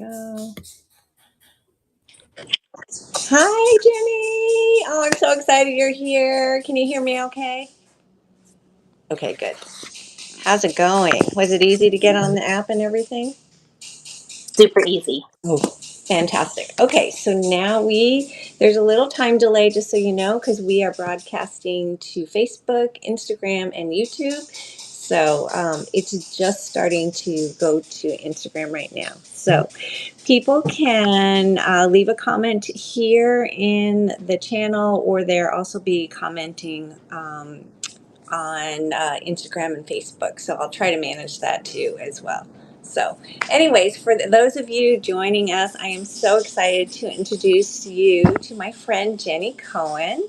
go. Hi, Jenny. Oh, I'm so excited you're here. Can you hear me okay? Okay, good. How's it going? Was it easy to get on the app and everything? Super easy. Oh, fantastic. Okay, so now there's a little time delay, just so you know, because we are broadcasting to Facebook, Instagram, and YouTube. So it's just starting to go to Instagram right now. So people can leave a comment here in the channel, or they'll also be commenting on Instagram and Facebook. So I'll try to manage that too as well. So, anyways, for those of you joining us, I am so excited to introduce you to my friend Jenny Cohen.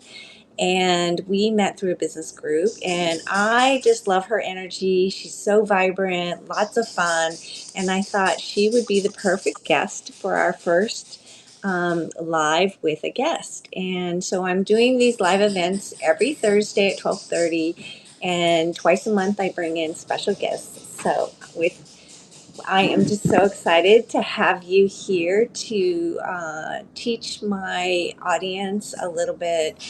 And we met through a business group, and I just love her energy. She's so vibrant, lots of fun, and I thought she would be the perfect guest for our first live with a guest. And so I'm doing these live events every Thursday at 12:30, and twice a month I bring in special guests. So I am just so excited to have you here to teach my audience a little bit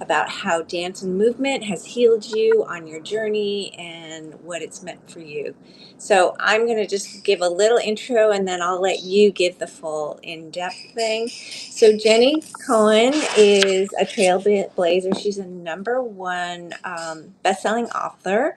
about how dance and movement has healed you on your journey and what it's meant for you. So I'm going to just give a little intro, and then I'll let you give the full in-depth thing. So Jenny Cohen is a trailblazer. She's a #1 best-selling author,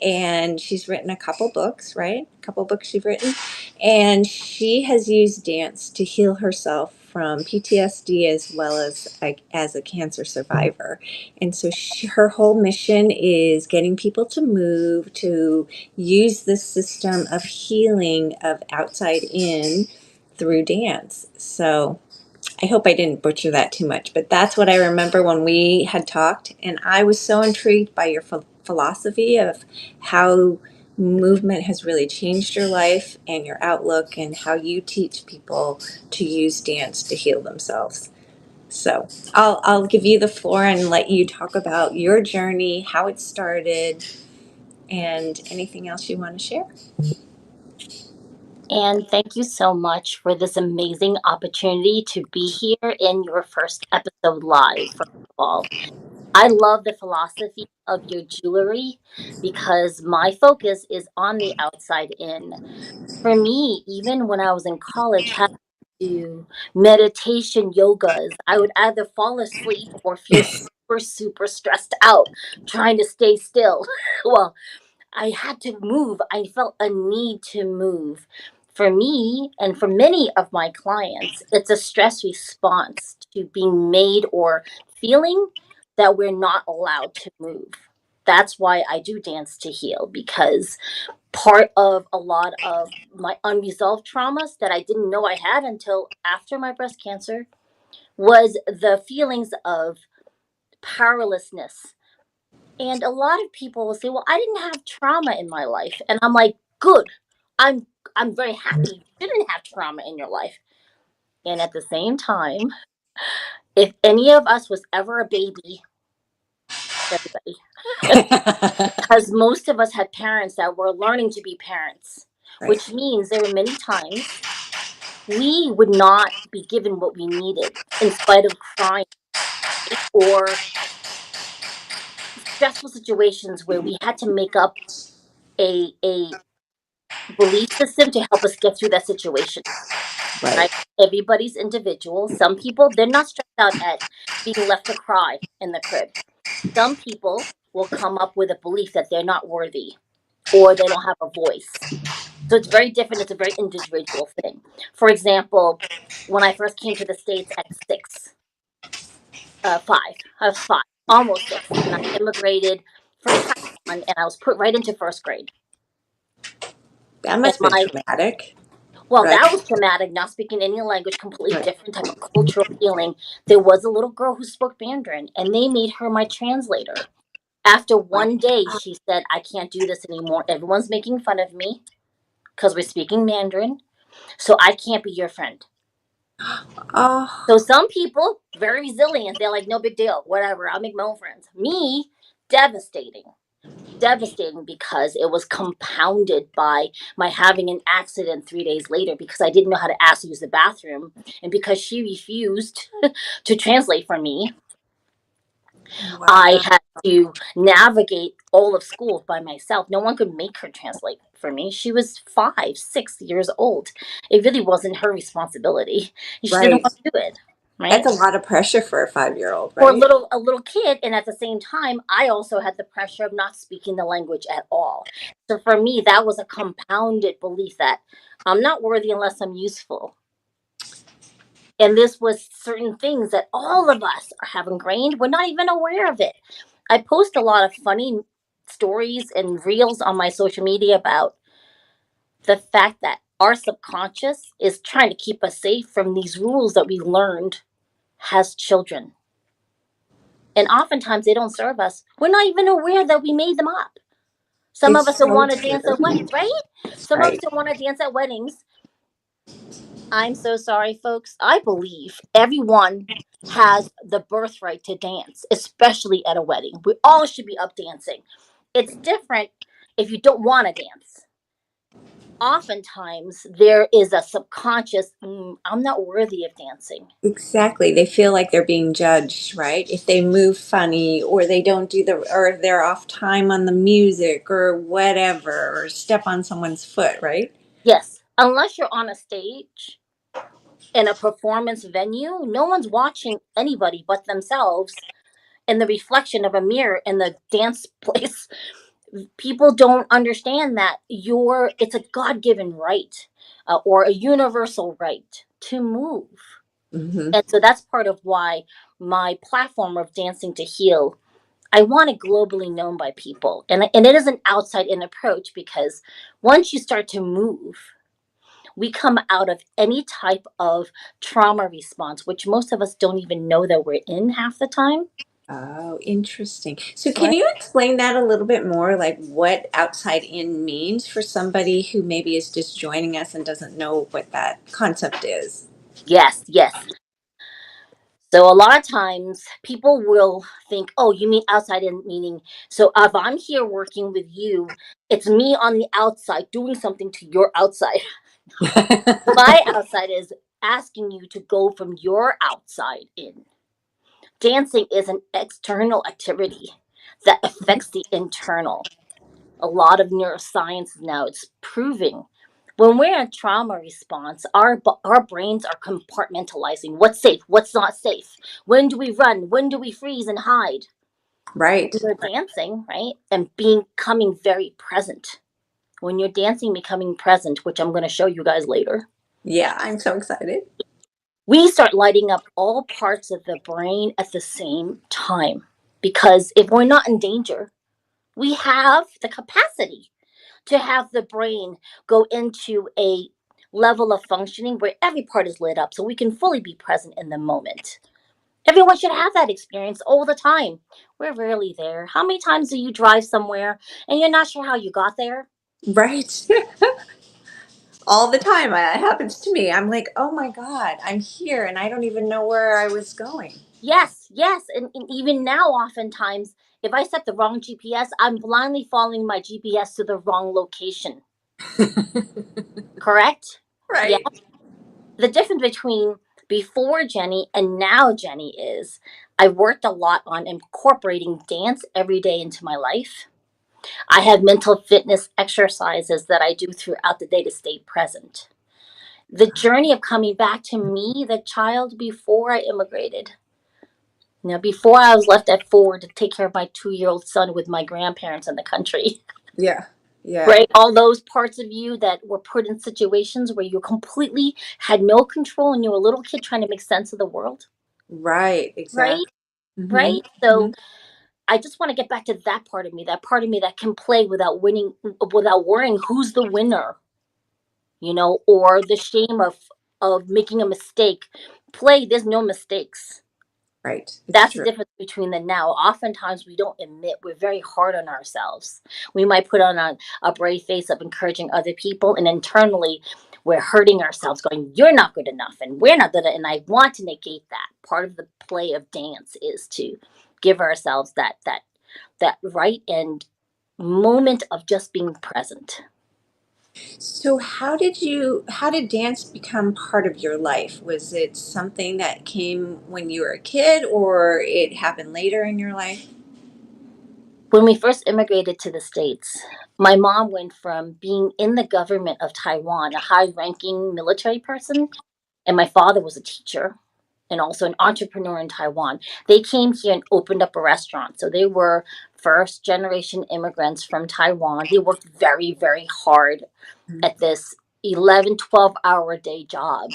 and she's written a couple books, right? A couple books she's written. And she has used dance to heal herself from PTSD, as well as a cancer survivor. And so her whole mission is getting people to move, to use the system of healing of outside in through dance. So I hope I didn't butcher that too much, but that's what I remember when we had talked. And I was so intrigued by your philosophy of how movement has really changed your life and your outlook, and how you teach people to use dance to heal themselves. So I'll give you the floor and let you talk about your journey, how it started, and anything else you want to share. And thank you so much for this amazing opportunity to be here in your first episode live. First of all, I love the philosophy of your jewelry because my focus is on the outside in. For me, even when I was in college, having to do meditation yogas, I would either fall asleep or feel super, super stressed out trying to stay still. Well, I had to move. I felt a need to move. For me and for many of my clients, it's a stress response to being made or feeling that we're not allowed to move. That's why I do dance to heal, because part of a lot of my unresolved traumas that I didn't know I had until after my breast cancer was the feelings of powerlessness. And a lot of people will say, "Well, I didn't have trauma in my life." And I'm like, "Good. I'm I'm very happy you didn't have trauma in your life." And at the same time, if any of us was ever a baby, everybody, because most of us had parents that were learning to be parents, Right. which means there were many times we would not be given what we needed in spite of crying or stressful situations where we had to make up a belief system to help us get through that situation. Right. Right? Everybody's individual. Some people, they're not stressed out at being left to cry in the crib. Some people will come up with a belief that they're not worthy or they don't have a voice. So it's very different. It's a very individual thing. For example, when I first came to the States at five, I was five, almost six, and I immigrated for Taiwan, and I was put right into first grade. That And must have been traumatic, well, right? that was traumatic, not speaking any language, completely Right. different type of cultural feeling. There was a little girl who spoke Mandarin, and they made her my translator. After one day, she said, "I can't do this anymore. Everyone's making fun of me because we're speaking Mandarin, so I can't be your friend." Oh, So some people, very resilient, they're like, "No big deal, whatever, I'll make my own friends." Me, devastating. devastating because it was compounded by my having an accident 3 days later because I didn't know how to ask to use the bathroom. And because she refused to translate for me, I Wow. had to navigate all of school by myself. No one could make her translate for me. She was 5, 6 years old. It really wasn't her responsibility. She didn't Right. want to do it, That's right? a lot of pressure for a 5-year-old, For right? a little kid, and at the same time I also had the pressure of not speaking the language at all. So for me, that was a compounded belief that I'm not worthy unless I'm useful. And this was certain things that all of us have ingrained. We're not even aware of it. I post a lot of funny stories and reels on my social media about the fact that our subconscious is trying to keep us safe from these rules that we learned as children. And oftentimes they don't serve us. We're not even aware that we made them up. Some of us It's don't so want to dance at true. weddings, right? Some of us Right. don't want to dance at weddings. I'm so sorry, folks. I believe everyone has the birthright to dance, especially at a wedding. We all should be up dancing. It's different if you don't want to dance. Oftentimes, there is a subconscious, I'm not worthy of dancing. Exactly. They feel like they're being judged, right? If they move funny or they don't do the, or if they're off time on the music or whatever, or step on someone's foot, right? Yes, unless you're on a stage in a performance venue, no one's watching anybody but themselves in the reflection of a mirror in the dance place. People don't understand that it's a god-given right, or a universal right to move. Hmm. And so that's part of why my platform of Dancing to Heal, I want it globally known by people. And it is an outside in approach because once you start to move, we come out of any type of trauma response, which most of us don't even know that we're in half the time. Oh, interesting. So, can Right. you explain that a little bit more, like what outside in means for somebody who maybe is just joining us and doesn't know what that concept is? Yes, yes. So a lot of times people will think, oh, you mean outside in, meaning, so if I'm here working with you, it's me on the outside doing something to your outside. My outside is asking you to go from your outside in. Dancing is an external activity that affects the internal. A lot of neuroscience now it's proving when we're in trauma response, our brains are compartmentalizing what's safe, what's not safe. When do we run? When do we freeze and hide? Right. When you're dancing, right, and becoming very present. When you're dancing, becoming present, which I'm going to show you guys later, Yeah, I'm so excited. we start lighting up all parts of the brain at the same time. Because if we're not in danger, we have the capacity to have the brain go into a level of functioning where every part is lit up so we can fully be present in the moment. Everyone should have that experience all the time. We're rarely there. How many times do you drive somewhere and you're not sure how you got there? Right. All the time. It happens to me. I'm like, oh my God, I'm here and I don't even know where I was going. Yes, yes. And even now, oftentimes, if I set the wrong GPS, I'm blindly following my GPS to the wrong location. Correct? Yeah. Right. The difference between before Jenny and now Jenny is I worked a lot on incorporating dance every day into my life. I have mental fitness exercises that I do throughout the day to stay present. The journey of coming back to me, the child before I immigrated. Before I was left at 4 to take care of my 2-year-old son with my grandparents in the country, Yeah. Yeah. right? All those parts of you that were put in situations where you completely had no control and you were a little kid trying to make sense of the world, Right. right? Exactly. Hmm. Right? So I just want to get back to that part of me that can play without winning, without worrying who's the winner, or the shame of making a mistake. Play, there's no mistakes. Right. It's That's the true. difference between the now. Oftentimes we don't admit we're very hard on ourselves. We might put on a brave face of encouraging other people, and internally we're hurting ourselves, going, "You're not good enough," and we're not good. And I want to negate that. Part of the play of dance is to give ourselves that right. And moment of just being present. So how did dance become part of your life? Was it something that came when you were a kid or it happened later in your life? When we first immigrated to the States, my mom went from being in the government of Taiwan, a high ranking military person, and my father was a teacher and also an entrepreneur in Taiwan. They came here and opened up a restaurant. So they were first generation immigrants from Taiwan. They worked very, very hard at this 11, 12-hour a day job.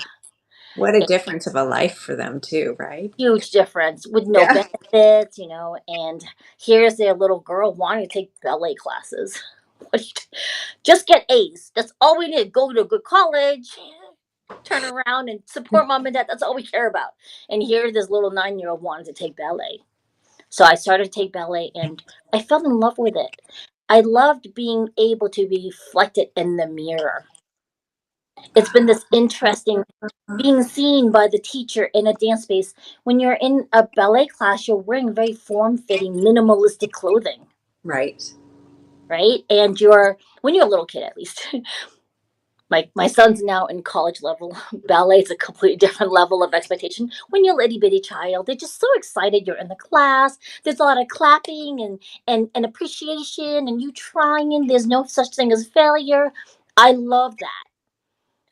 What a A difference of a life for them too, right? huge difference with no Yeah. benefits, and here's their little girl wanting to take ballet classes. What do you just get A's. That's all we need. Go to a good college, turn around and support mom and dad. That's all we care about. And here, this little 9-year-old wanted to take ballet. So I started to take ballet and I fell in love with it. I loved being able to be reflected in the mirror. It's been this interesting being seen by the teacher in a dance space. When you're in a ballet class, you're wearing very form fitting, minimalistic clothing, Right. right? And when you're a little kid at least, my son's now in college level. Ballet is a completely different level of expectation. When you're a itty bitty child, they're just so excited you're in the class. There's a lot of clapping and appreciation and you trying. There's no such thing as failure. I love that.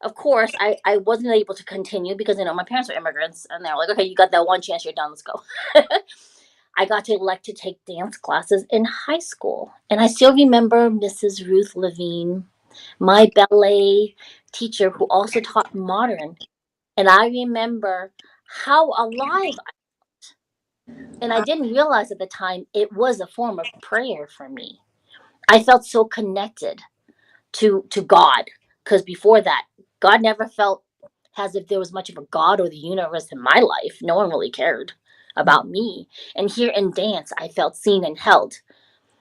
Of course, I wasn't able to continue because my parents are immigrants and they're like, okay, you got that one chance, you're done, let's go. I got to elect to take dance classes in high school. And I still remember Mrs. Ruth Levine, my ballet teacher who also taught modern. And I remember how alive, and I didn't realize at the time it was a form of prayer for me. I felt so connected to God because before that, God never felt as if there was much of a God or the universe in my life. No one really cared about me. And here in dance, I felt seen and held,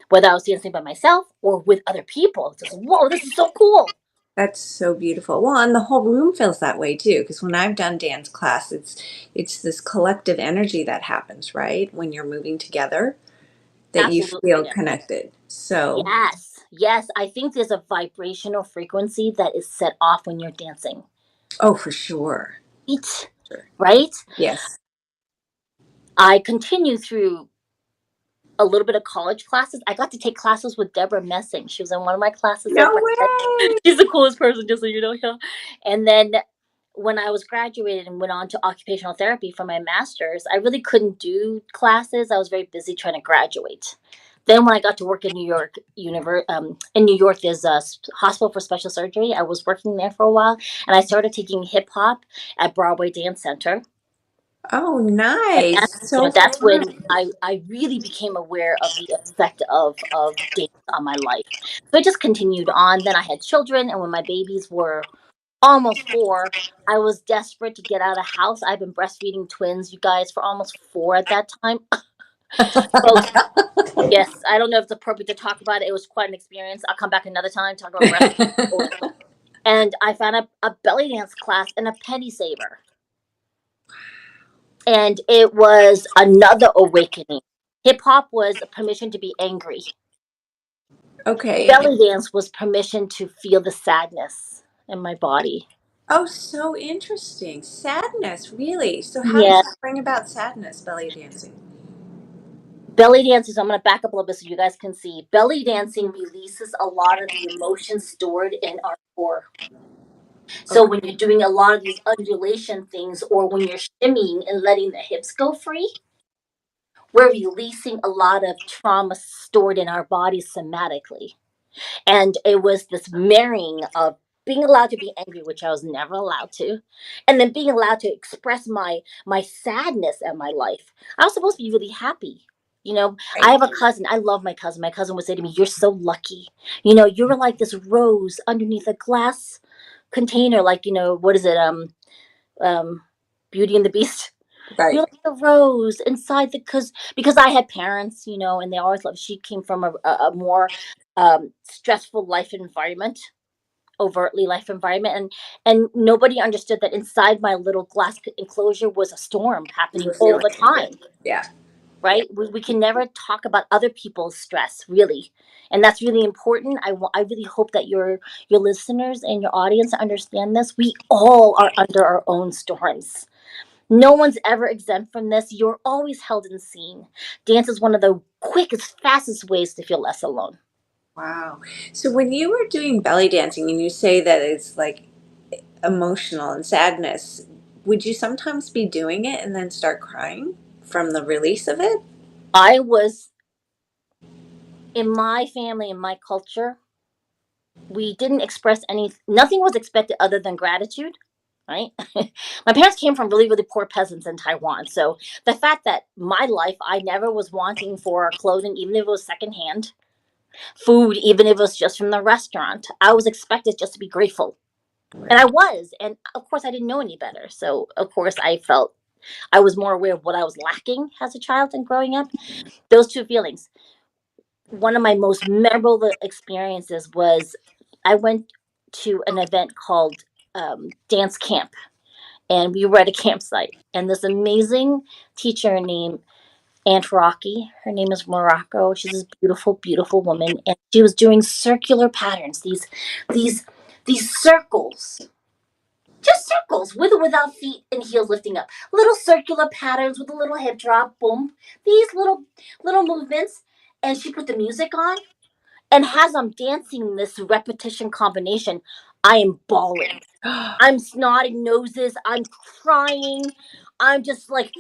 whether I was dancing by myself or with other people. It's just, whoa, this is so cool. That's so beautiful. Well, and the whole room feels that way too, because when I've done dance class, it's this collective energy that happens, right? When you're moving together, that you Absolutely. feel connected. So, Yes. Yes. I think there's a vibrational frequency that is set off when you're dancing. oh, for sure. Right? Sure. Right? Yes. I continue through a little bit of college classes. I got to take classes with Deborah Messing. She was in one of my classes No at Brentwood. way. She's the coolest person, just so you know. Yeah. And then when I was graduated and went on to occupational therapy for my master's, I really couldn't do classes. I was very busy trying to graduate. Then when I got to work in New York, in New York, there's a hospital for special surgery. I was working there for a while, and I started taking hip hop at Broadway Dance Center. Oh, And nice. So that's fun. when I really became aware of the effect of dance on my life. So I just continued on. Then I had children, and when my babies were almost 4, I was desperate to get out of house. I've been breastfeeding twins, you guys, for almost 4 at that time. So yes, I don't know if it's appropriate to talk about it. It was quite an experience. I'll come back another time talk about breastfeeding. And I found a belly dance class and a penny saver. And it was another awakening. Hip hop was permission to be angry. Okay. Belly dance was permission to feel the sadness in my body. Oh, so interesting. Sadness, really. So how does Yeah. that bring about sadness, belly dancing? Belly dancing, I'm going to back up a little bit so you guys can see. Belly dancing releases a lot of the emotions stored in our core. So Okay. when you're doing a lot of these undulation things or when you're shimmying and letting the hips go free, we're releasing a lot of trauma stored in our bodies somatically. And it was this marrying of being allowed to be angry, which I was never allowed to, and then being allowed to express my sadness at my life. I was supposed to be really happy. I Right. have a cousin. I love my cousin. My cousin would say to me, "You're so lucky. You're like this rose underneath a glass container, like what is it? Um, Beauty and the Beast." You're Right. like a rose inside because I had parents, and they always loved. She came from a more stressful life environment, overtly life environment, and nobody understood that inside my little glass enclosure was a storm You happening were all feeling the it. time. Yeah. right? We can never talk about other people's stress, really, and that's really important. I really hope that your listeners and your audience understand this. We all are under our own storms. No one's ever exempt from this. You're always held and seen. Dance is one of the quickest, fastest ways to feel less alone. Wow. So when you were doing belly dancing and you say that it's like emotional and sadness, would you sometimes be doing it and then start crying from the release of it? I was in my family, in my culture, we didn't express any, nothing was expected other than gratitude, right? My parents came from really, really poor peasants in Taiwan. So the fact that my life, I never was wanting for clothing, even if it was secondhand, food, even if it was just from the restaurant, I was expected just to be grateful. And I Right. was. And of course, I didn't know any better. So, of course, I felt I was more aware of what I was lacking as a child and growing up. Those two feelings. One of my most memorable experiences was I went to an event called Dance Camp, and we were at a campsite. And this amazing teacher named Aunt Rocky, her name is Morocco. She's this beautiful, beautiful woman, and she was doing circular patterns. These, these circles, just circles with or without feet and heels lifting up. Little circular patterns with a little hip drop, boom. These little movements, and she put the music on. And as I'm dancing this repetition combination, I am bawling. I'm snotting noses. I'm crying. I'm just like,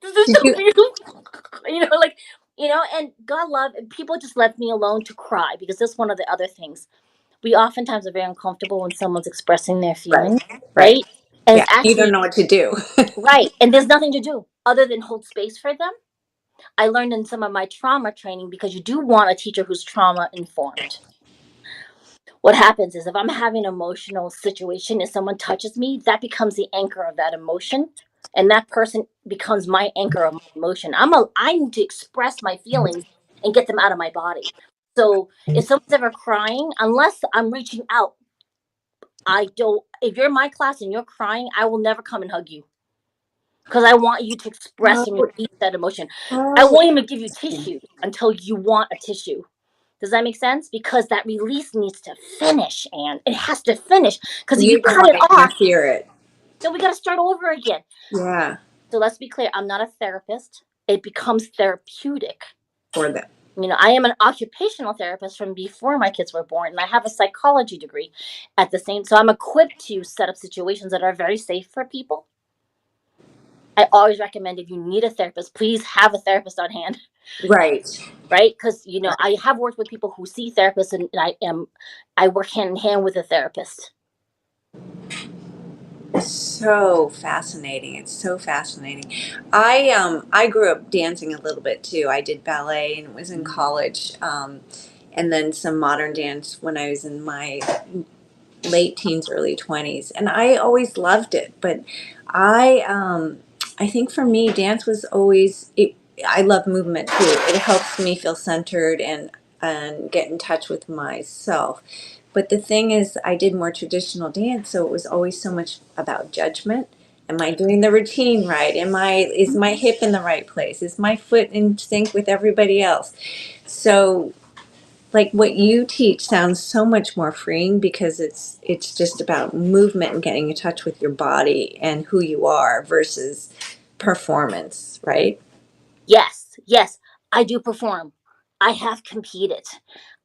this is Did so you? beautiful. Like, and God love, and people just left me alone to cry because that's one of the other things. We oftentimes are very uncomfortable when someone's expressing their Right. feelings, Right. right? And Yeah. it's You don't actually know what to do. right. And there's nothing to do other than hold space for them. I learned in some of my trauma training because you do want a teacher who's trauma informed. What happens is if I'm having an emotional situation, if someone touches me, that becomes the anchor of that emotion. And that person becomes my anchor of my emotion. I need to express my feelings and get them out of my body. So if someone's ever crying, unless I'm reaching out, I don't, if you're in my class and you're crying, I will never come and hug you because I want you to express and Oh, release that emotion. I oh, won't even give you tissue until you want a tissue. Does that make sense? Because that release needs to finish, and it has to finish. Because if you you don't cut want it to off, interfere it. then we got to start over again. Yeah. So let's be clear, I'm not a therapist. It becomes therapeutic. For them. I am an occupational therapist from before my kids were born, and I have a psychology degree at the same. So I'm equipped to set up situations that are very safe for people. I always recommend if you need a therapist, please have a therapist on hand, Right. right? Because I have worked with people who see therapists, and I work hand in hand with a therapist. So fascinating. It's so fascinating. I grew up dancing a little bit too. I did ballet and was in college. And then some modern dance when I was in my late teens, early 20s. And I always loved it, but I think for me dance was always it. I love movement too. It helps me feel centered and get in touch with myself. But the thing is, I did more traditional dance, so it was always so much about judgment. Am I doing the routine right? Is my hip in the right place? Is my foot in sync with everybody else? So like what you teach sounds so much more freeing because it's just about movement and getting in touch with your body and who you are versus performance, right? Yes, yes, I do perform. I have competed.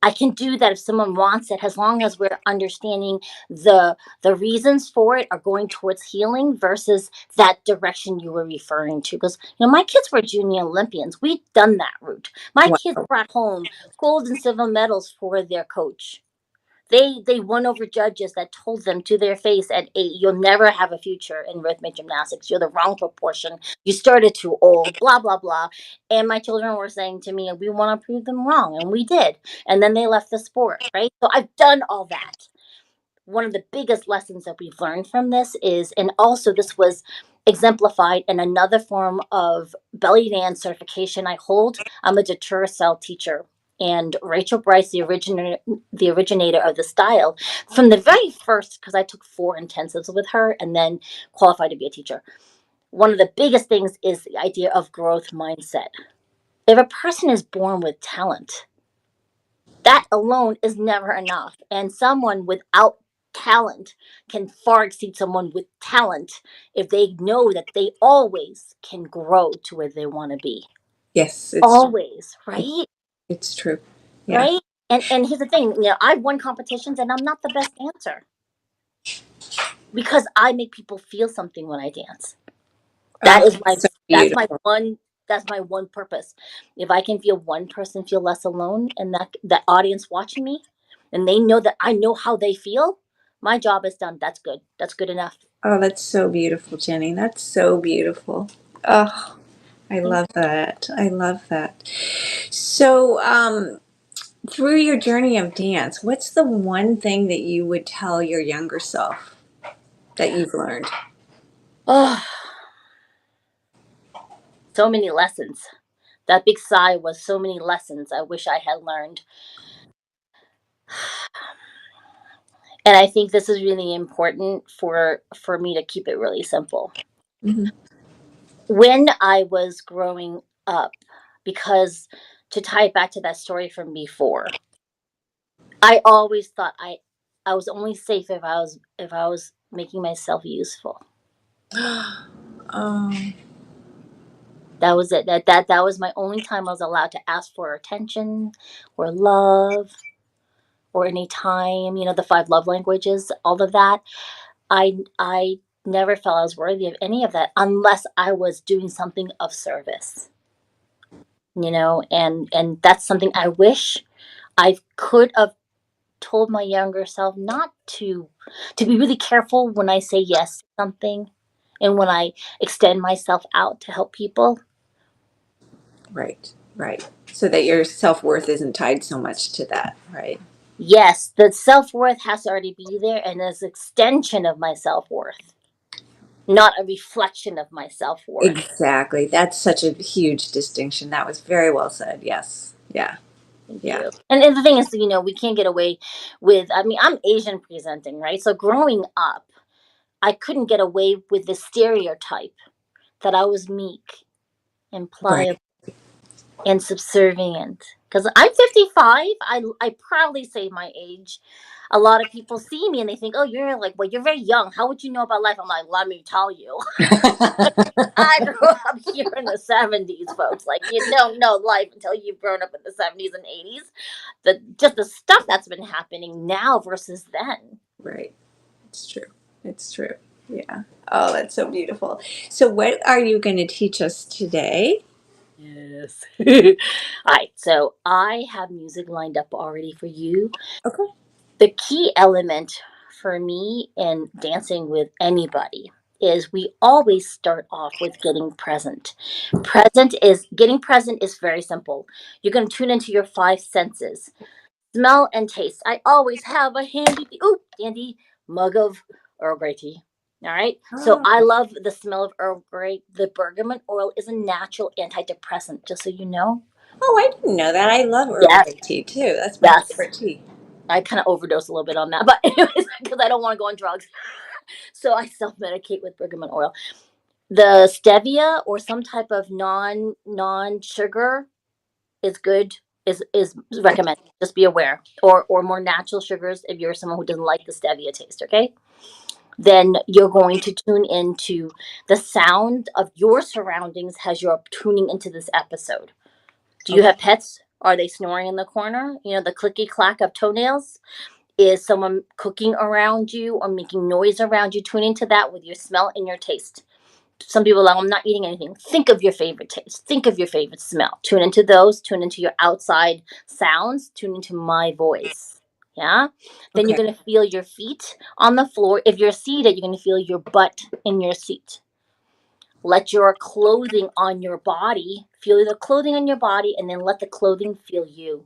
I can do that if someone wants it, as long as we're understanding the reasons for it are going towards healing versus that direction you were referring to. Because my kids were junior Olympians. We've done that route. My kids Wow. brought home gold and silver medals for their coach. They won over judges that told them to their face at 8, "You'll never have a future in rhythmic gymnastics. You're the wrong proportion. You started too old." Blah blah blah. And my children were saying to me, "We want to prove them wrong," and we did. And then they left the sport. Right. So I've done all that. One of the biggest lessons that we've learned from this is, and also this was exemplified in another form of belly dance certification I hold. I'm a Duracell teacher. And Rachel Bryce, the originator of the style, from the very first, because I took 4 intensives with her and then qualified to be a teacher. One of the biggest things is the idea of growth mindset. If a person is born with talent, that alone is never enough. And someone without talent can far exceed someone with talent if they know that they always can grow to where they want to be. Yes, Always, it, right? it's true. Yeah. Right? And here's the thing, I've won competitions and I'm not the best dancer because I make people feel something when I dance. That Oh, is my so that's my beautiful. one that's my one purpose. If I can feel one person feel less alone and that audience watching me and they know that I know how they feel, my job is done. That's good. That's good enough. Oh, that's so beautiful, Jenny. That's so beautiful. Oh, I Thank love that. I love that. So, through your journey of dance, what's the one thing that you would tell your younger self that you've learned? Oh, so many lessons. That big sigh was so many lessons I wish I had learned. And I think this is really important for me to keep it really simple. Hmm. When I was growing up, because to tie it back to that story from before, I always thought I was only safe if I was making myself useful. Oh, That was it. That was my only time I was allowed to ask for attention or love or any time, the five love languages, all of that. I never felt I was worthy of any of that unless I was doing something of service. And that's something I wish I could have told my younger self not to be really careful when I say yes to something and when I extend myself out to help people. right, right. So that your self worth isn't tied so much to that, right? Yes, the self-worth has to already be there and as extension of my self-worth, not a reflection of my self-worth. Exactly. That's such a huge distinction. That was very well said. Yes. Yeah. Thank Yeah. you. And the thing is, we can't get away with, I mean, I'm Asian presenting, right? So growing up, I couldn't get away with the stereotype that I was meek and Right. pliable and subservient. Because I'm 55, I proudly say my age. A lot of people see me and they think, "Oh, you're like, well, you're very young. How would you know about life?" I'm like, "Let me tell you, I grew up here in the '70s, folks. Like, you don't know life until you've grown up in the '70s and '80s. The stuff that's been happening now versus then." Right. It's true. It's true. Yeah. Oh, that's so beautiful. So, what are you going to teach us today? Yes. All right. So I have music lined up already for you. Okay. The key element for me in dancing with anybody is we always start off with getting present. Getting present is very simple. You're going to tune into your five senses. Smell and taste. I always have a dandy mug of Earl Grey tea. All right. So Oh, I love the smell of Earl Grey. The bergamot oil is a natural antidepressant, just so you know. oh, I didn't know that. I love Earl Yes. Grey tea too. That's my Yes. favorite tea. I kind of overdose a little bit on that, but anyways, because I don't want to go on drugs. So I self medicate with bergamot oil. The stevia or some type of non sugar is good, is recommended. Just be aware. Or more natural sugars if you're someone who doesn't like the stevia taste, okay? Then you're going to tune into the sound of your surroundings as you're tuning into this episode. Do you Okay. have pets? Are they snoring in the corner? The clicky clack of toenails? Is someone cooking around you or making noise around you? Tune into that with your smell and your taste. Some people are like, I'm not eating anything. Think of your favorite taste. Think of your favorite smell. Tune into those. Tune into your outside sounds. Tune into my voice. Yeah. Then you're Okay. going to feel your feet on the floor. If you're seated, you're going to feel your butt in your seat. Let your clothing on your body, feel the clothing on your body, and then let the clothing feel you.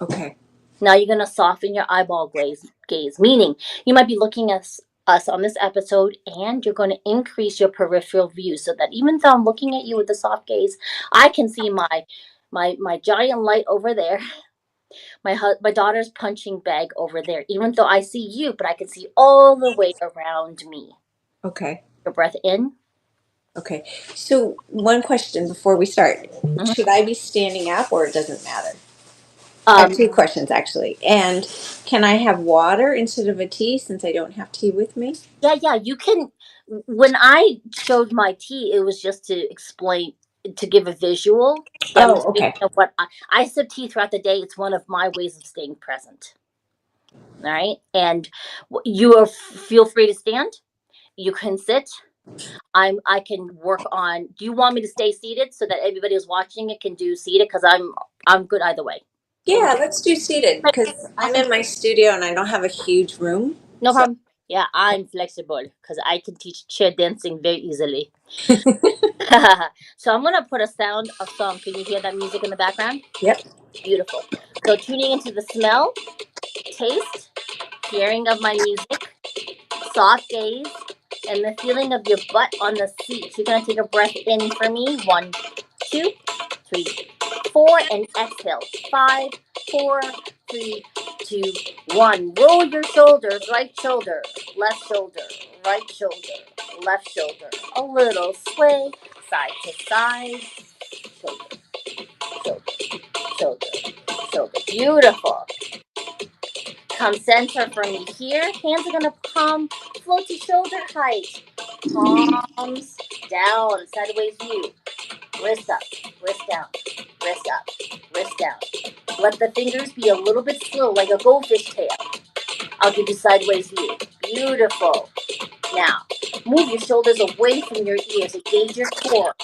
Okay. Now you're going to soften your eyeball gaze, meaning you might be looking at us on this episode and you're going to increase your peripheral view so that even though I'm looking at you with the soft gaze, I can see my giant light over there, my daughter's punching bag over there, even though I see you, but I can see all the way around me. Okay. Your breath in, Okay. So one question before we start. Mhm. Should I be standing up or it doesn't matter? I have Um, two questions actually. And can I have water instead of a tea since I don't have tea with me? yeah, you can. When I showed my tea, it was just to explain, to give a visual Oh, demonstration okay. of what I sip tea throughout the day. It's one of my ways of staying present. All right, and you are feel free to stand. You can sit. I can work on. Do you want me to stay seated so that everybody who's watching it can do seated? Because I'm good either way. Yeah, let's do seated Okay, because I'm awesome. in my studio and I don't have a huge room. No So, problem. Yeah, I'm flexible because I can teach chair dancing very easily. So I'm gonna put a sound of song. Can you hear that music in the background? yep. Beautiful. So tuning into the smell, taste, hearing of my music, soft gaze, and the feeling of your butt on the seat. You're gonna take a breath in for me. 1, 2, 3, 4, and exhale. 5, 4, 3, 2, 1. Roll your shoulders, right shoulder, left shoulder, right shoulder, left shoulder. A little sway, side to side, shoulder, shoulder, shoulder, shoulder. Beautiful. Come center for me here. Hands are gonna palm float to shoulder height. Palms down, sideways view. Wrist up, wrist down, wrist up, wrist down. Let the fingers be a little bit slow, like a goldfish tail. I'll give you sideways view. Beautiful. Now, move your shoulders away from your ears. Engage your core.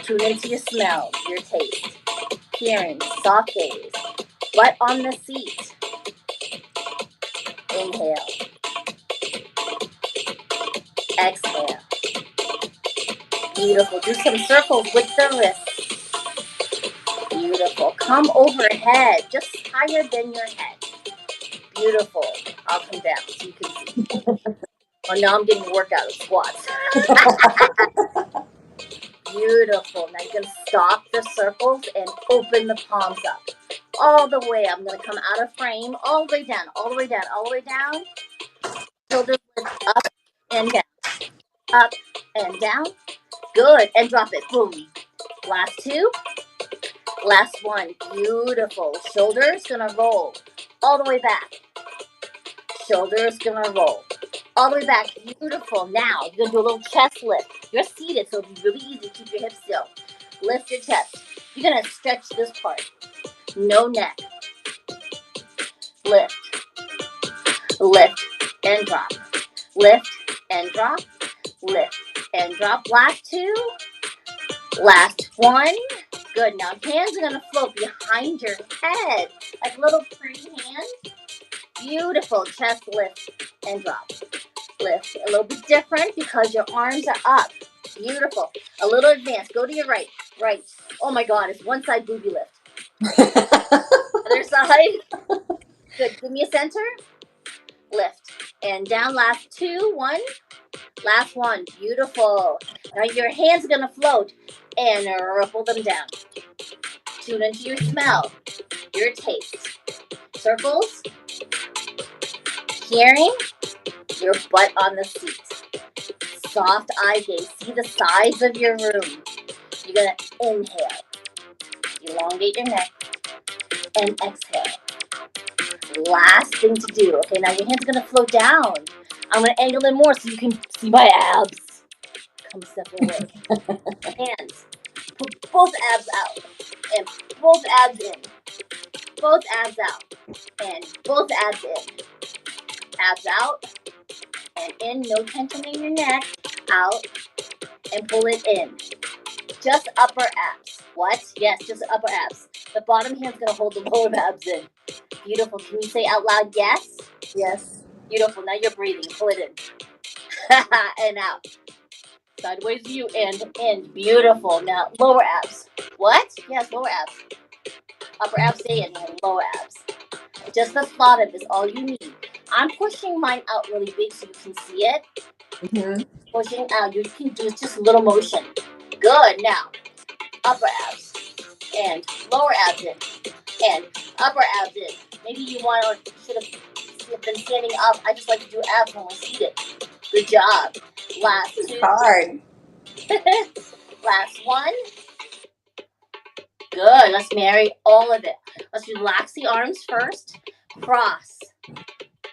Tune into your smell, your taste. Hearing, soft gaze. Butt on the seat. Inhale. Exhale. Beautiful. Do some circles with the wrists. Beautiful. Come overhead, just higher than your head. Beautiful. I'll come down so you can see. Oh, now I'm getting a workout of squats. Beautiful. Now you can stop the circles and open the palms up. All the way. I'm going to come out of frame. All the way down. All the way down. All the way down. Shoulders lift up and down. Up and down. Good. And drop it. Boom. Last two. Last one. Beautiful. Shoulders gonna roll all the way back. Shoulders gonna roll all the way back. Beautiful. Now you're gonna do a little chest lift. You're seated, so it'll be really easy to keep your hips still. Lift your chest. You're gonna stretch this part. No neck. Lift. Lift and drop. Lift and drop. Lift and drop. Last two. Last one. Good. Now hands are gonna float behind your head like little pretty hands. Beautiful. Chest lift and drop. Lift. A little bit different because your arms are up. Beautiful. A little advanced. Go to your right. Right. Oh my God. It's one side booby lift. Other side. Good. Give me a center. Lift. And down. Last two. One. Last one. Beautiful. Now your hands are going to float and ripple them down. Tune into your smell, your taste. Circles. Hearing your butt on the seat. Soft eye gaze. See the sides of your room. You're going to inhale. Elongate your neck. And exhale. Last thing to do. Okay, now your hand's going to flow down. I'm going to angle it more so you can see my abs. Come step away. Hands. Put both abs out. And both abs in. Both abs out. And both abs in. Abs out. And in. No tension in your neck. Out. And pull it in. Just upper abs. What? Yes, just upper abs. The bottom hand's going to hold the lower abs in. Beautiful. Can you say out loud yes? Yes. Beautiful. Now you're breathing. Pull it in. And out. Sideways view and in. Beautiful. Now lower abs. What? Yes, lower abs. Upper abs stay in and lower abs. Just the thought of this, all you need. I'm pushing mine out really big so you can see it. Mm-hmm. Pushing out. You can do just a little motion. Good. Now, upper abs and lower abs in and upper abs in. Maybe you want to should have been standing up. I just like to do abs when we're seated. Good job. Last It's two. hard. Last one. Good. Let's marry all of it. Let's relax the arms first. Cross.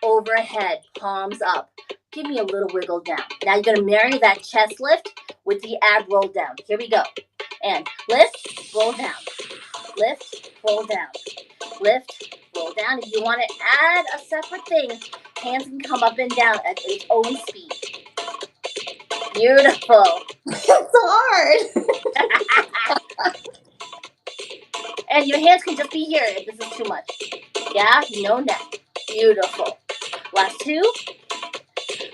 Overhead. Palms up. Give me a little wiggle down. Now you're going to marry that chest lift with the ab roll down. Here we go. And lift, roll down. Lift, roll down. Lift, roll down. If you want to add a separate thing, hands can come up and down at its own speed. Beautiful. It's hard. And your hands can just be here if this is too much. Yeah, no neck. Beautiful. Last two.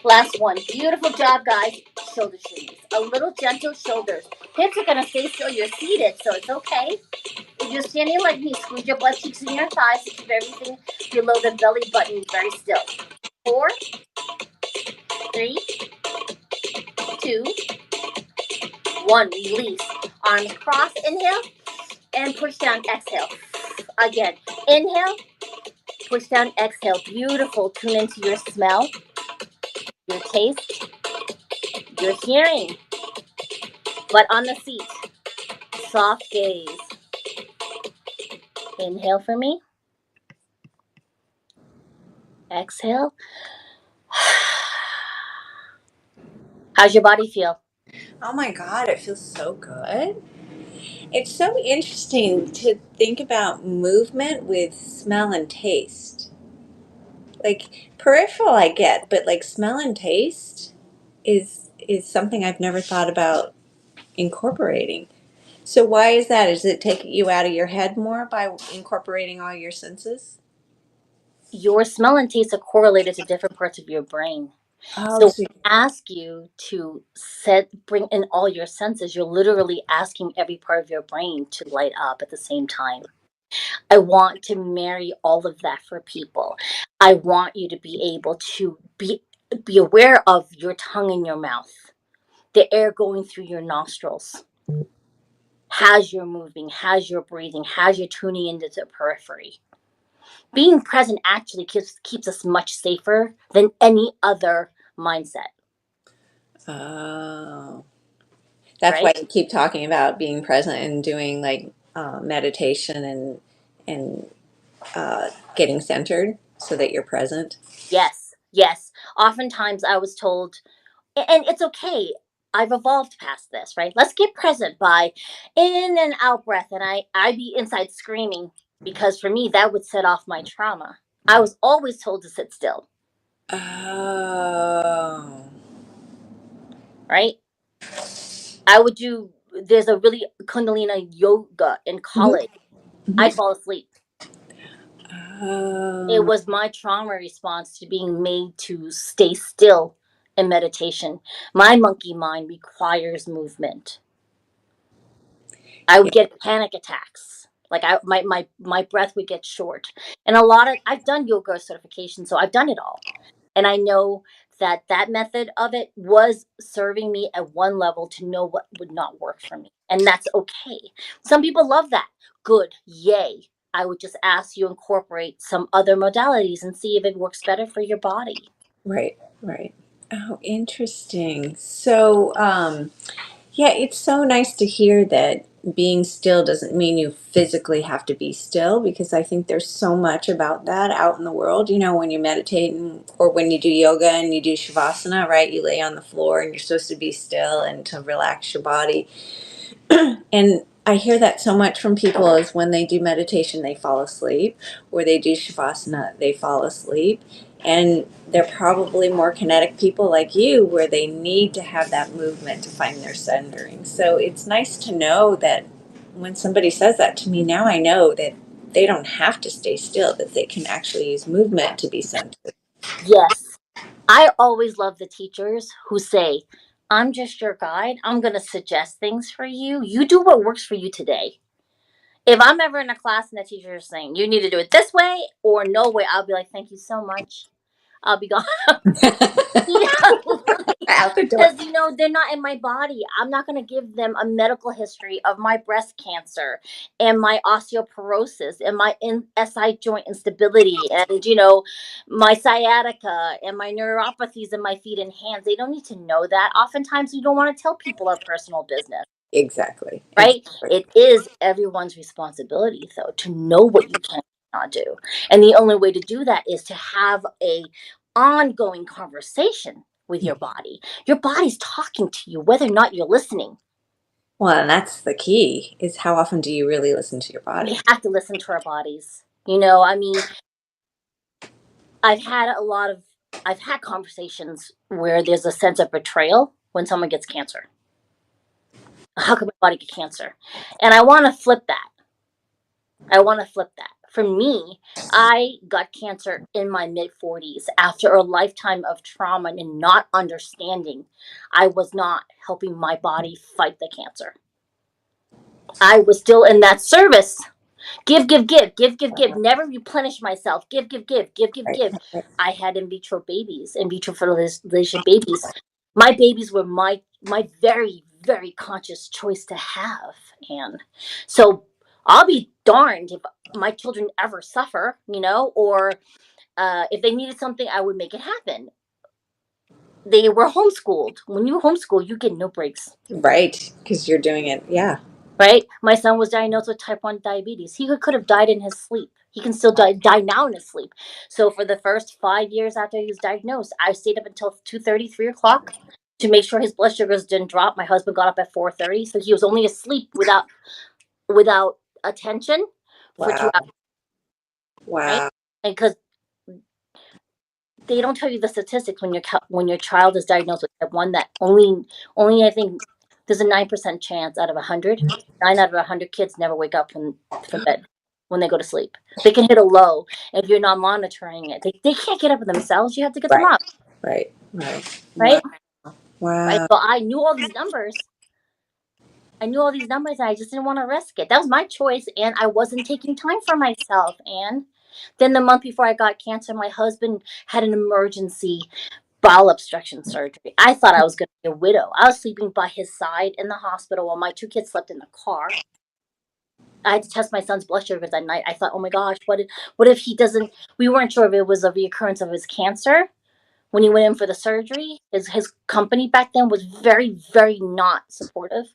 Last one. Beautiful job, guys. Shoulder shimmies. A little gentle shoulders. Hips are going to stay still. You're seated, so it's okay. If you're standing like me, squeeze your butt cheeks in your thighs to keep everything below the belly button very still. 4, 3, 2, 1. Release. Arms cross. Inhale. And push down. Exhale. Again. Inhale. Push down. Exhale. Beautiful. Tune into your smell, your taste, your hearing. But on the seat. Soft gaze. Inhale for me. Exhale. How's your body feel? Oh my God, it feels so good. It's so interesting to think about movement with smell and taste. Like peripheral I get, but like smell and taste is something I've never thought about incorporating. So why is that? Is it taking you out of your head more by incorporating all your senses? Your smell and taste are correlated to different parts of your brain. Oh, So when so I ask you to bring in all your senses, you're literally asking every part of your brain to light up at the same time. I want to marry all of that for people. I want you to be able to be aware of your tongue in your mouth, the air going through your nostrils, as you're moving, as you're breathing, as you're tuning into the periphery. Being present actually keeps us much safer than any other mindset, oh, that's right? why you keep talking about being present and doing like meditation and getting centered so that you're present. Yes, yes. Oftentimes I was told, and it's okay. I've evolved past this, right? Let's get present by in and out breath. And I'd be inside screaming because for me, that would set off my trauma. I was always told to sit still, Oh. right? I would do, there's a really Kundalini yoga in Mhm, college. mhm. I'd fall asleep. It Oh. was my trauma response to being made to stay still in meditation. My monkey mind requires movement. I Yeah. would get panic attacks. Like my breath would get short. And a lot of I've done yoga certification, so I've done it all. And I know that that method of it was serving me at one level to know what would not work for me. And that's okay. Some people love that. Good. Yay. I would just ask you incorporate some other modalities and see if it works better for your body. Right, right. Oh, interesting. So, yeah, it's so nice to hear that being still doesn't mean you physically have to be still because I think there's so much about that out in the world. You know, when you meditate or when you do yoga and you do shavasana, right? You lay on the floor and you're supposed to be still and to relax your body. And I hear that so much from people is when they do meditation, they fall asleep, or they do shavasana, they fall asleep. And they're probably more kinetic people like you, where they need to have that movement to find their centering. So it's nice to know that when somebody says that to me, now I know that they don't have to stay still, that they can actually use movement to be centered. Yes. I always love the teachers who say, I'm just your guide. I'm going to suggest things for you. You do what works for you today. If I'm ever in a class and the teacher is saying, you need to do it this way or no way, I'll be like, thank you so much. I'll be gone. Out the door. Because they're not in my body. I'm not going to give them a medical history of my breast cancer and my osteoporosis and my SI joint instability and my sciatica and my neuropathies in my feet and hands. They don't need to know that. Oftentimes we don't want to tell people our personal business. Exactly. Right? Exactly. It is everyone's responsibility, though, to know what you can and cannot do. And the only way to do that is to have a ongoing conversation with your body. Your body's talking to you, whether or not you're listening. Well, and that's the key is how often do you really listen to your We body? have to listen to our bodies. I mean, I've had a lot of, I've had conversations where there's a sense of betrayal when someone gets cancer. How could my body get cancer? And I want to flip that. For me, I got cancer in my mid 40s after a lifetime of trauma and not understanding I was not helping my body fight the cancer. I was still in that service. Give, give, give, give, give, give. Never replenish myself. Give, give, give, give, give, Right. give. Right. I had in vitro babies, in vitro fertilization babies. My babies were my very, very conscious choice to have. And so I'll be darned if my children ever suffer, or if they needed something, I would make it happen. They were homeschooled. When you homeschool, you get no breaks. Right. Because you're doing it. Yeah. Right? My son was diagnosed with type 1 diabetes. He could have died in his sleep. He can still die now in his sleep. So for the first 5 years after he was diagnosed, I stayed up until 2:30, 3 o'clock to make sure his blood sugars didn't drop. My husband got up at 4:30, so he was only asleep without attention for Wow. 2 hours, right? Wow. And because they don't tell you the statistics when your child is diagnosed with type 1, that only I think there's a 9% chance out of 100. 9 out of 100 kids never wake up from bed when they go to sleep. They can hit a low if you're not monitoring it. They can't get up themselves. You have to get them Right. up, Right. Right. Wow. right? Right. Wow. So I knew all these numbers. And I just didn't want to risk it. That was my choice, and I wasn't taking time for myself. And then the month before I got cancer, my husband had an emergency bowel obstruction surgery. I thought I was going to be a widow. I was sleeping by his side in the hospital while my two kids slept in the car. I had to test my son's blood sugars at night. I thought, oh my gosh, what if he doesn't? We weren't sure if it was a reoccurrence of his cancer when he went in for the surgery. His company back then was very, very not supportive.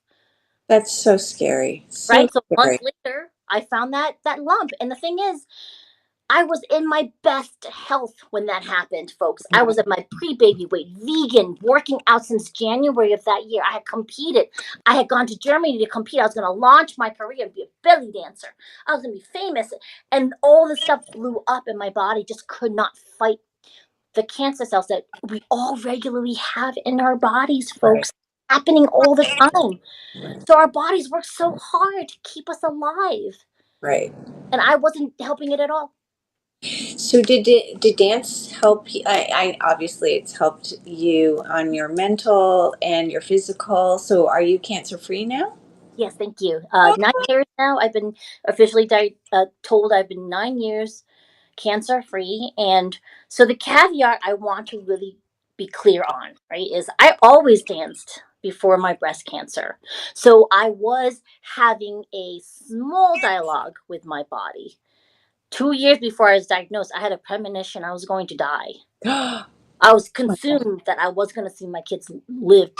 That's so scary. So Right. So months scary. later, I found that lump, and the thing is, I was in my best health when that happened, folks. I was at my pre-baby weight, vegan, working out since January of that year. I had competed. I had gone to Germany to compete. I was going to launch my career and be a belly dancer. I was going to be famous. And all this stuff blew up, and my body just could not fight the cancer cells that we all regularly have in our bodies, Right. folks, happening all the time. Right. So our bodies work so hard to keep us alive. Right. And I wasn't helping it at all. So did dance help you? I obviously it's helped you on your mental and your physical. So are you cancer free now? Yes, thank you. 9 years now. I've been officially told I've been 9 years cancer free. And so the caveat I want to really be clear on, right, is I always danced before my breast cancer. So I was having a small dialogue with my body. 2 years before I was diagnosed, I had a premonition I was going to die. I was consumed that I was going to see my kids live.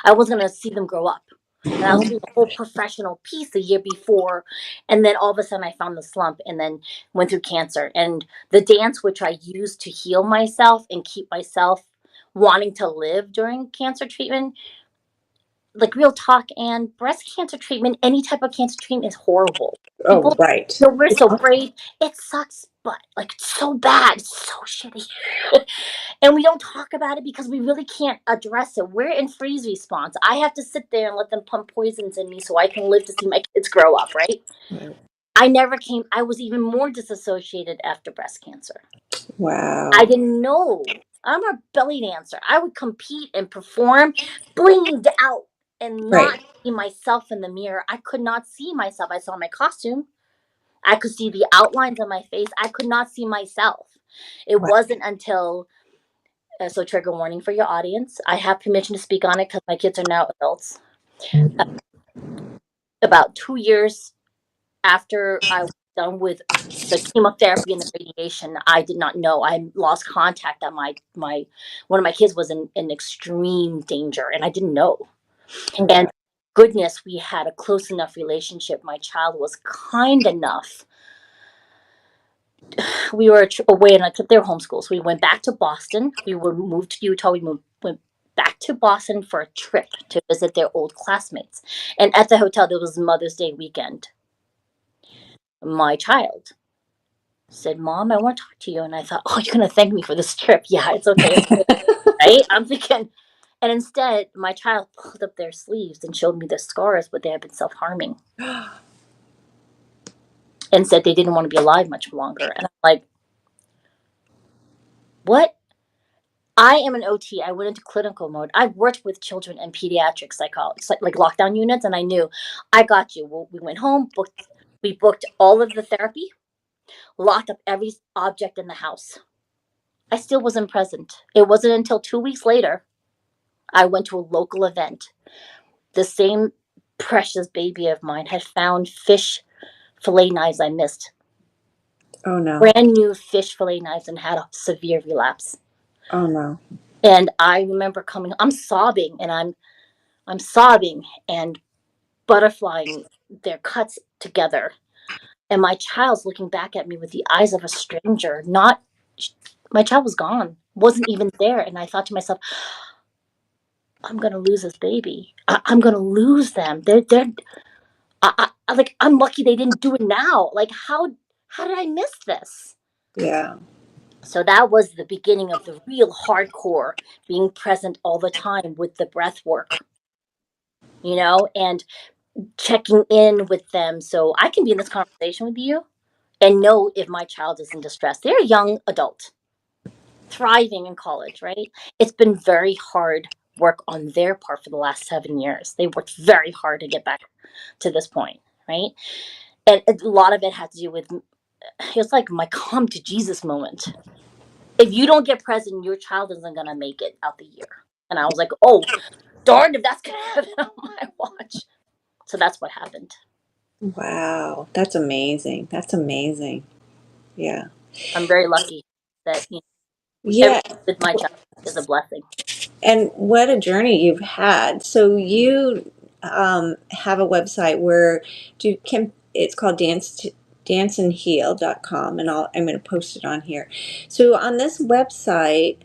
I was going to see them grow up. And I was doing a whole professional piece the year before. And then all of a sudden I found the slump and then went through cancer. And the dance, which I used to heal myself and keep myself wanting to live during cancer treatment, like real talk, and breast cancer treatment, any type of cancer treatment is horrible. Oh, People, right. we're It's so brave. It sucks, but like it's so bad, it's so shitty. And we don't talk about it because we really can't address it. We're in freeze response. I have to sit there and let them pump poisons in me so I can live to see my kids grow up, right? I was even more disassociated after breast cancer. I wow. didn't know. I'm a belly dancer. I would compete and perform, blinged out, and Right. not see myself in the mirror. I could not see myself. I saw my costume. I could see the outlines of my face. I could not see myself. It Wow. wasn't until So trigger warning for your audience. I have permission to speak on it because my kids are now adults. About 2 years after I was done with the chemotherapy and the radiation, I did not know. I lost contact that my one of my kids was in extreme danger, and I didn't know. Oh And God. goodness, we had a close enough relationship. My child was kind enough. We were away, and I took their homeschool. So we went back to Boston. We were moved to Utah. Went back to Boston for a trip to visit their old classmates. And at the hotel, there was Mother's Day weekend. My child said, "Mom, I want to talk to you." And I thought, "Oh, you're gonna thank me for this trip." Yeah, it's okay, right? I'm thinking, and instead, my child pulled up their sleeves and showed me the scars, but they had been self-harming, and said they didn't want to be alive much longer. And I'm like, "What?" I am an OT. I went into clinical mode. I've worked with children and pediatric psychology, like lockdown units, and I knew I got you. Well, we went home, we booked all of the therapy, locked up every object in the house. I still wasn't present. It wasn't until 2 weeks later I went to a local event. The same precious baby of mine had found fish fillet knives I missed. Oh no. Brand new fish fillet knives, and had a severe relapse. Oh no. And I remember I'm sobbing, and I'm sobbing and butterflying their cuts together. And my child's looking back at me with the eyes of a stranger. Not My child was gone, wasn't even there. And I thought to myself, I'm gonna lose this baby. I'm gonna lose them. They're like, I'm lucky they didn't do it now. Like, how did I miss this? Yeah. So that was the beginning of the real hardcore being present all the time with the breath work, and checking in with them so I can be in this conversation with you and know if my child is in distress. They're a young adult, thriving in college, right? It's been very hard work on their part for the last 7 years. They worked very hard to get back to this point, right? And a lot of it had to do with, it's like my come to Jesus moment. If you don't get present, your child isn't going to make it out the year. And I was like, oh, darn, if that's going to happen on my watch. So that's what happened. Wow. That's amazing. That's amazing. Yeah. I'm very lucky that Yeah. everything with my child is a blessing. And what a journey you've had. So you have a website where it's called danceandheal.com, and I'm going to post it on here. So on this website,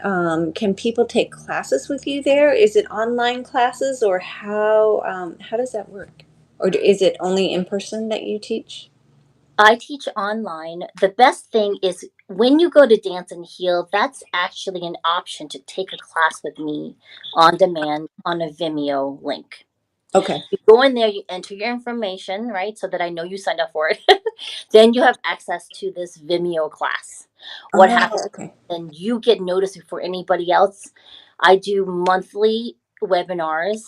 can people take classes with you there? Is it online classes, or how does that work? Or is it only in person that you teach? I teach online. The best thing is when you go to Dance and Heal, that's actually an option to take a class with me on demand on a Vimeo link. Okay. You go in there, you enter your information, right? So that I know you signed up for it. Then you have access to this Vimeo class. What Oh, happens, okay. and you get noticed before anybody else. I do monthly webinars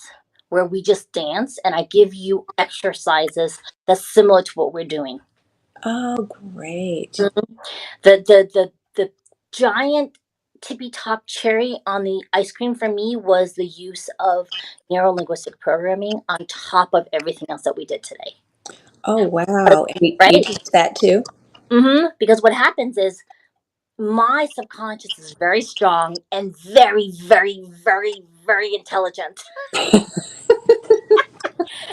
where we just dance, and I give you exercises that's similar to what we're doing. Oh, great. Mhm. The giant tippy top cherry on the ice cream for me was the use of neuro linguistic programming on top of everything else that we did today. Oh, wow. And you Right? teach that too? Because what happens is my subconscious is very strong and very, very, very, very intelligent.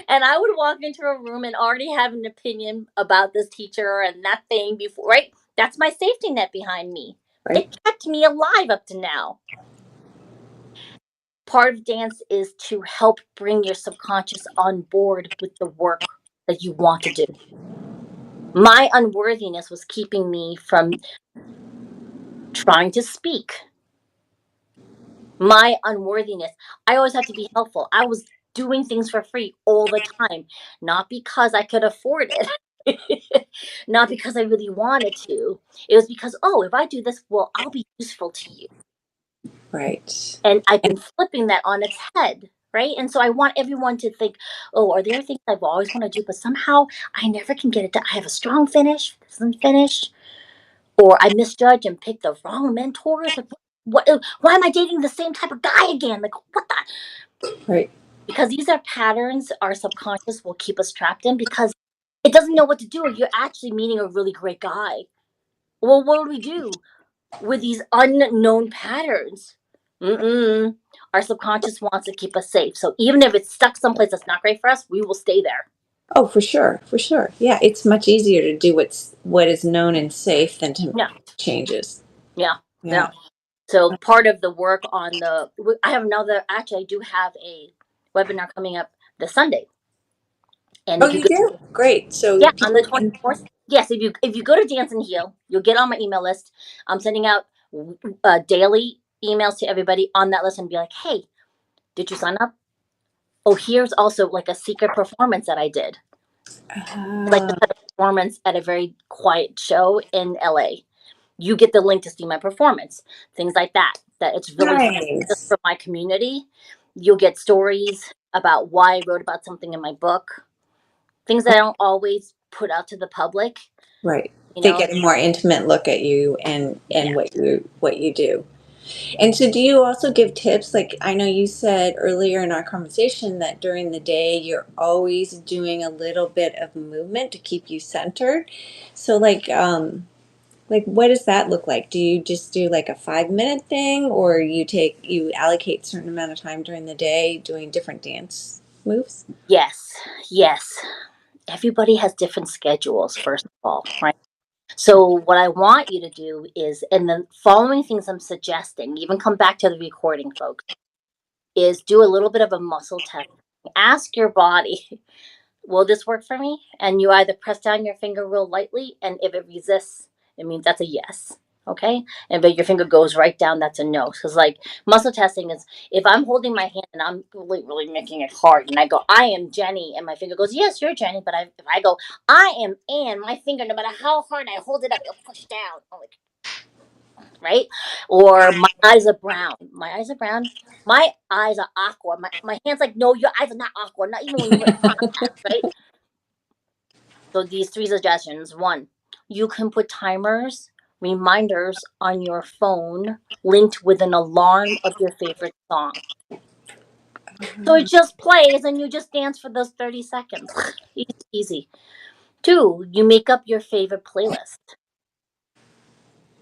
And I would walk into a room and already have an opinion about this teacher and that thing before, right? That's my safety net behind me. Right. It kept me alive up to now. Part of dance is to help bring your subconscious on board with the work that you want to do. My unworthiness was keeping me from trying to speak. My unworthiness, I always had to be helpful. I was doing things for free all the time, not because I could afford it, not because I really wanted to. It was because, oh, if I do this, well, I'll be useful to you. Right. And I've been flipping that on its head, right? And so I want everyone to think, oh, are there things I've always want to do, but somehow I never can get it done. I have a strong finish, this isn't finished, or I misjudge and pick the wrong mentors. Like, what? Why am I dating the same type of guy again? Like, what the? Right. Because these are patterns our subconscious will keep us trapped in because it doesn't know what to do. You're actually meeting a really great guy. Well, what do we do with these unknown patterns? Mm-mm. Our subconscious wants to keep us safe. So even if it's stuck someplace that's not great for us, we will stay there. Oh, for sure, for sure. Yeah, it's much easier to do what is known and safe than to Yeah, changes. yeah, yeah. Yeah. So part of the work on I have another, actually, I do have a webinar coming up this Sunday. And Oh, if you you go, do? Great. So yeah, on the people can. 24th, yes, if you go to Dance and Heal, you'll get on my email list. I'm sending out daily emails to everybody on that list and be like, hey, did you sign up? Oh, here's also like a secret performance that I did. Like Ah, a performance at a very quiet show in LA. You get the link to see my performance. Things like that. That it's really just nice. for my community. You'll get stories about why I wrote about something in my book. Things that I don't always put out to the public, Right. you They know? get a more intimate look at you and Yeah. what you do. And so do you also give tips? Like I know you said earlier in our conversation that during the day you're always doing a little bit of movement to keep you centered. So like what does that look like? Do you just do like a 5 minute thing, or you allocate a certain amount of time during the day doing different dance moves? Yes. Yes. Everybody has different schedules, first of all, right? So what I want you to do is, and the following things I'm suggesting, even come back to the recording, folks, is do a little bit of a muscle test. Ask your body, will this work for me? And you either press down your finger real lightly, and if it resists, it means that's a yes. Okay. And if your finger goes right down, that's a no. Because like muscle testing is, if I'm holding my hand and I'm really, really making it hard, and I go, I am Jenny, and my finger goes, yes, you're Jenny. But if I go, I am Ann, my finger, no matter how hard I hold it up, it'll push down. I'm like, right? Or my eyes are brown. My eyes are brown. My eyes are aqua. My hand's like, no, your eyes are not aqua. Not even when you wear contacts, right? So these three suggestions. One, you can put timers, reminders on your phone linked with an alarm of your favorite song. So it just plays and you just dance for those 30 seconds. Easy, easy. Two, you make up your favorite playlist.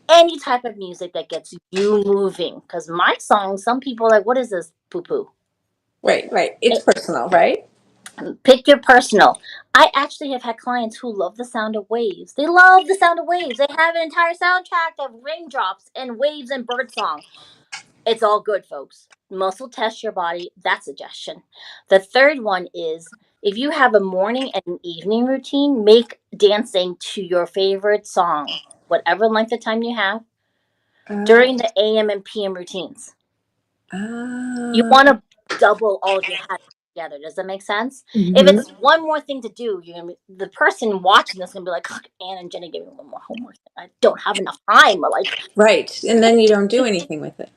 Any type of music that gets you moving. Because my song, some people are like, what is this poo poo? Right, right. It's personal, right? Pick your personal. I actually have had clients who love the sound of waves. They love the sound of waves. They have an entire soundtrack of raindrops and waves and birdsong. It's all good, folks. Muscle test your body. That suggestion. The third one is, if you have a morning and an evening routine, make dancing to your favorite song, whatever length of time you have, Uh, during the AM and PM routines. You uh, want to double all of your habits together. Does that make sense? If mhm. it's one more thing to do, the person watching this gonna be like, Anne and Jenny gave me one more homework. I don't have enough time. Or like, Right. And then you don't do anything with it.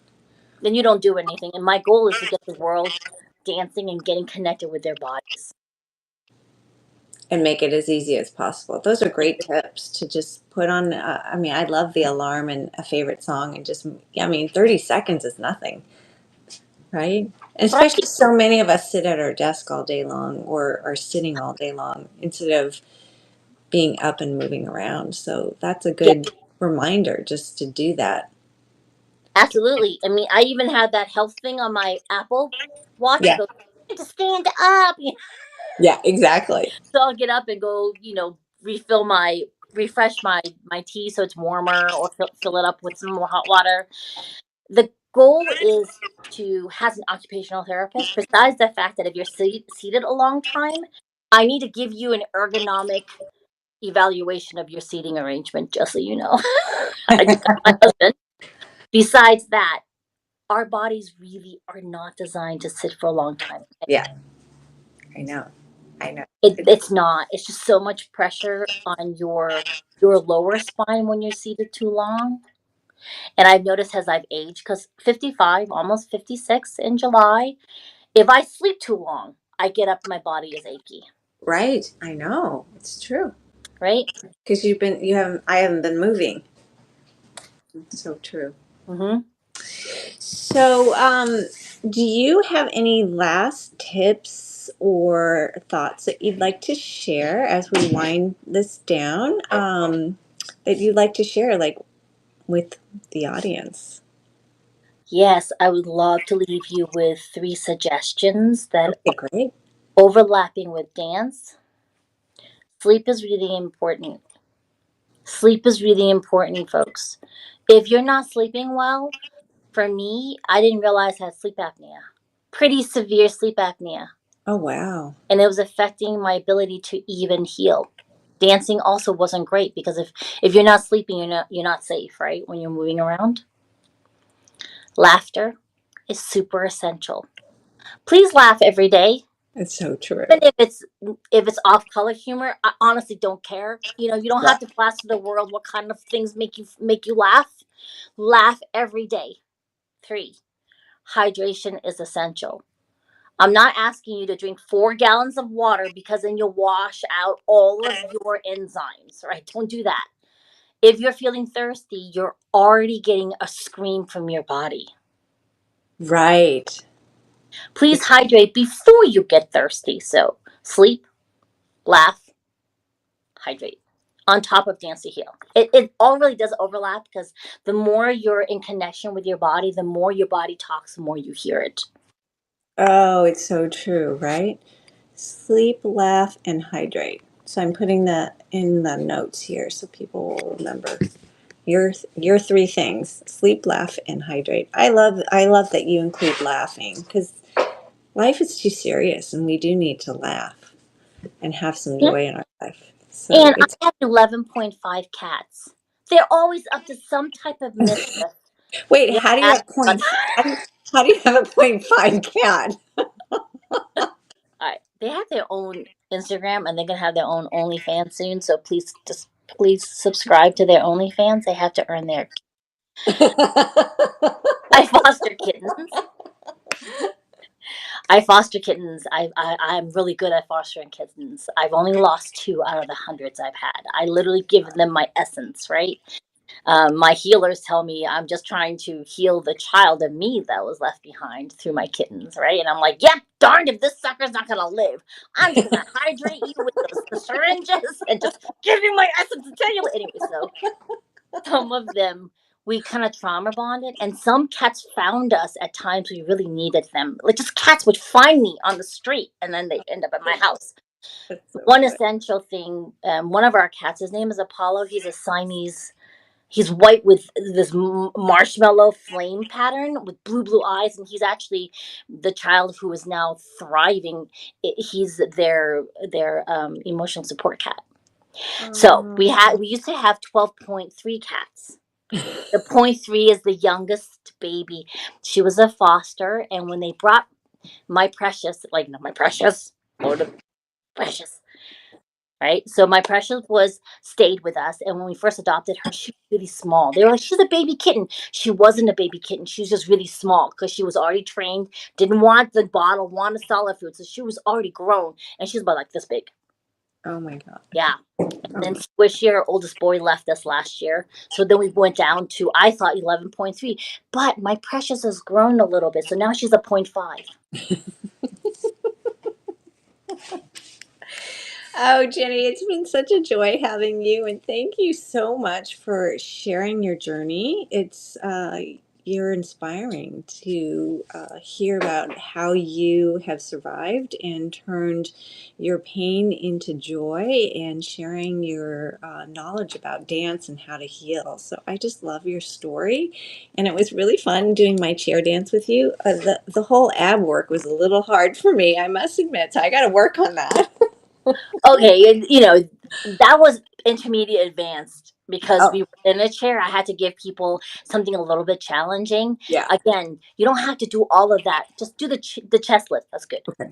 then you don't do anything. And my goal is to get the world dancing and getting connected with their bodies. And make it as easy as possible. Those are great tips to just put on. I mean, I love the alarm and a favorite song, and just, I mean, 30 seconds is nothing, right? And especially Right. so many of us sit at our desk all day long or are sitting all day long instead of being up and moving around. So that's a Yeah, good reminder just to do that. absolutely. I mean, I even had that health thing on my Apple Watch. It Yeah. goes to stand up. Yeah, exactly. So I'll get up and go, refill refresh my tea so it's warmer, or fill it up with some more hot water. The goal is to have an occupational therapist. Besides the fact that if you're seated a long time, I need to give you an ergonomic evaluation of your seating arrangement, just so you know. I do that with my husband. Besides that, our bodies really are not designed to sit for a long time. Yeah, I know. I know. It's not. It's just so much pressure on your lower spine when you're seated too long. And I've noticed as I've aged, because 55, almost 56 in July, if I sleep too long, I get up, my body is achy, Right. I know. It's true. right? Because I haven't been moving. It's so true. Hmm. So, do you have any last tips or thoughts that you'd like to share as we wind this down? That you'd like to share, like with the audience? Yes, I would love to leave you with three suggestions that Okay, great. overlapping with dance. Sleep is really important. Sleep is really important, folks. If you're not sleeping well, for me, I didn't realize I had sleep apnea. Pretty severe sleep apnea. Oh, wow. And it was affecting my ability to even heal. Dancing also wasn't great because if you're not sleeping, you're not safe, right? When you're moving around. Laughter is super essential. Please laugh every day. It's so true. Even if it's off color humor, I honestly don't care. You don't Yeah. have to plaster the world what kind of things make you laugh. Laugh every day. Three, hydration is essential. I'm not asking you to drink 4 gallons of water because then you'll wash out all of your enzymes, right? Don't do that. If you're feeling thirsty, you're already getting a scream from your body. Right. Please It's hydrate before you get thirsty. So, sleep, laugh, hydrate. On top of dance to heal. It all really does overlap because the more you're in connection with your body, the more your body talks, the more you hear it. Oh, it's so true, right? Sleep, laugh, and hydrate. So I'm putting that in the notes here so people will remember your three things: sleep, laugh, and hydrate. I love that you include laughing because life is too serious and we do need to laugh and have some Yeah. joy in our life. So And it's I have 11.5 cats. They're always up to some type of mischief. wait, Yeah, how do you that's have point? nuts. How do you have a 0.5 cat? All right. They have their own Instagram and they're gonna have their own OnlyFans soon. So please subscribe to their OnlyFans. They have to earn their. I foster kittens. I foster kittens. I'm really good at fostering kittens. I've only lost two out of the hundreds I've had. I literally give them my essence, right? My healers tell me I'm just trying to heal the child of me that was left behind through my kittens, right? And I'm like, yep, darned if this sucker's not gonna live. I'm just gonna hydrate you with the syringes and just give you my essence and tell you. Anyway, so some of them we kind of trauma bonded, and some cats found us at times we really needed them. Like just cats would find me on the street, and then they end up at my house. That's so One good. essential thing, one of our cats, his name is Apollo. He's a Siamese. He's white with this marshmallow flame pattern with blue eyes, and he's actually the child who is now thriving. He's their emotional support cat. So Oh. we used to have 12.3 cats. The point three is the youngest baby. She was a foster, and when they brought my precious, like not my precious, oh the precious, right? So my precious was stayed with us, and when we first adopted her, she was really small. They were like, "She's a baby kitten." She wasn't a baby kitten. She was just really small because she was already trained. Didn't want the bottle, wanted solid food, so she was already grown, and she's about like this big. Oh my gosh. Yeah. Oh Then my. Squishy, our oldest boy, left us last year. So then we went down to, I thought, 11.3. But my precious has grown a little bit. So now she's a point 0.5. Oh, Jenny, it's been such a joy having you, and thank you so much for sharing your journey. You're inspiring to hear about how you have survived and turned your pain into joy and sharing your knowledge about dance and how to heal. So I just love your story, and it was really fun doing my chair dance with you. The whole ab work was a little hard for me, I must admit, so I got to work on that. Okay. And, that was intermediate advanced because Oh, we were in a chair. I had to give people something a little bit challenging. yeah. Again, you don't have to do all of that. Just do the chest lift. That's good. Okay.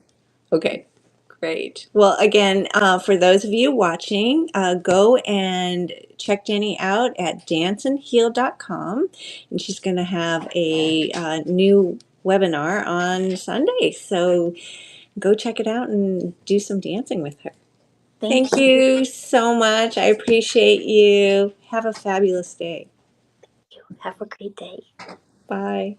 Okay. Great. Well, again, for those of you watching, go and check Jenny out at danceandheal.com. And she's going to have a new webinar on Sunday. So go check it out and do some dancing with her. Thank Thank you. you so much. I appreciate you. Have a fabulous day. Have a great day. Bye.